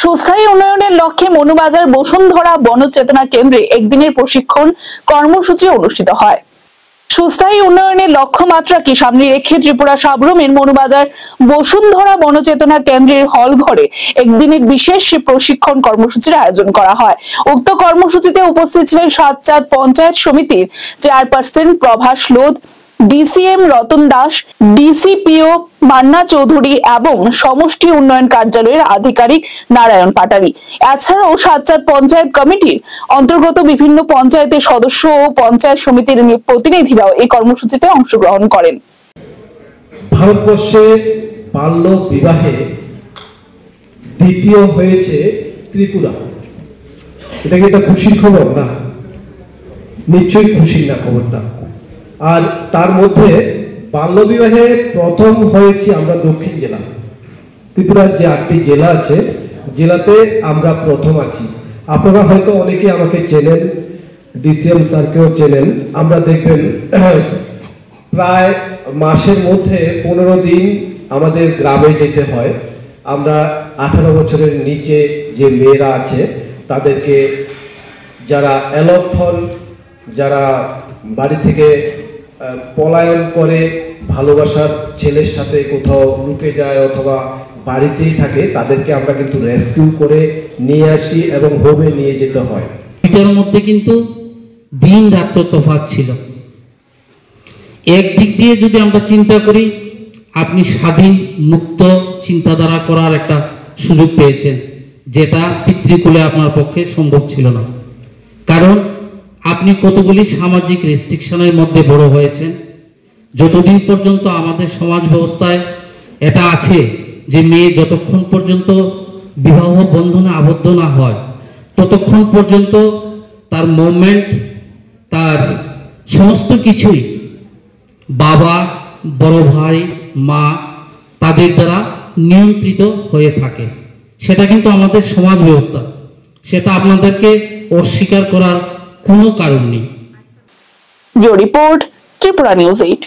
সুস্থায়ী উন্নয়নের লক্ষ্যে মনুবাজার বসুন্ধরা বনচেতনা কেন্দ্রে একদিনের প্রশিক্ষণ কর্মসূচি অনুষ্ঠিত হয়। সুস্থায়ী উন্নয়নের লক্ষ্যমাত্রাকে সামনে রেখে ত্রিপুরা সাবরুমের মনুবাজার বসুন্ধরা বনচেতনা কেন্দ্রের হল ঘরে একদিনের বিশেষ প্রশিক্ষণ কর্মসূচির আয়োজন করা হয়। উক্ত কর্মসূচিতে উপস্থিত ছিলেন সাতচাঁদ পঞ্চায়েত সমিতির চেয়ারপারসন প্রভাস লোধ, ডিসিএম রতন দাস, ডিসিপিও মান্না চৌধুরী এবং সমষ্টি উন্নয়ন কার্যালয়ের আধিকারিক নারায়ণ পাটারি। এছাড়াও সাতচাঁদ পঞ্চায়েত কমিটির অন্তর্গত বিভিন্ন পঞ্চায়েতের সদস্য ও পঞ্চায়েত সমিতির প্রতিনিধিরাও এই কর্মসূচিতে অংশগ্রহণ করেন। ভারতবর্ষে বাল্য বিবাহে দ্বিতীয় হয়েছে ত্রিপুরা। এটা কি একটা খুশির খবর না? নিশ্চয়ই খুশির না খবরটা। আর তার মধ্যে বাল্যবিবাহে প্রথম হয়েছি আমরা দক্ষিণ জেলা। ত্রিপুরার যে 8টি জেলা আছে, জেলাতে আমরা প্রথম আছি। আপনারা হয়তো অনেকে আমাকে চেনেন, ডিসিএম স্যারকেও চেনেন। আমরা দেখবেন প্রায় মাসের মধ্যে 15 দিন আমাদের গ্রামে যেতে হয়। আমরা 18 বছরের নিচে যে মেয়েরা আছে তাদেরকে, যারা অ্যালপ্ট হন, যারা বাড়ি থেকে পলায়ন করে ভালোবাসার ছেলের সাথে কোথাও লুকে যায় অথবা বাড়িতেই থাকে, তাদেরকে আমরা কিন্তু রেস্কিউ করে নিয়ে আসি এবং হোমে নিয়ে যেতে হয়। এটার মধ্যে কিন্তু দিন রাত্র তফাৎ ছিল। একদিক দিয়ে যদি আমরা চিন্তা করি, আপনি স্বাধীন মুক্ত চিন্তাধারা করার একটা সুযোগ পেয়েছেন, যেটা পিতৃকুলে আপনার পক্ষে সম্ভব ছিল না। কারণ আপনি কতগুলি সামাজিক রেস্ট্রিকশনের মধ্যে বড় হয়েছেন। যতদিন পর্যন্ত আমাদের সমাজ ব্যবস্থায় এটা আছে যে মেয়ে যতক্ষণ পর্যন্ত বিবাহ বন্ধনে আবদ্ধ না হয় ততক্ষণ পর্যন্ত তার মুভমেন্ট, তার সমস্ত কিছুই বাবা, বড় ভাই, মা তাদের দ্বারা নিয়ন্ত্রিত হয়ে থাকে। সেটা কিন্তু আমাদের সমাজ ব্যবস্থা, সেটা আপনাদেরকে অস্বীকার করার কোনো কারণ নেই। Report Tripura news 8।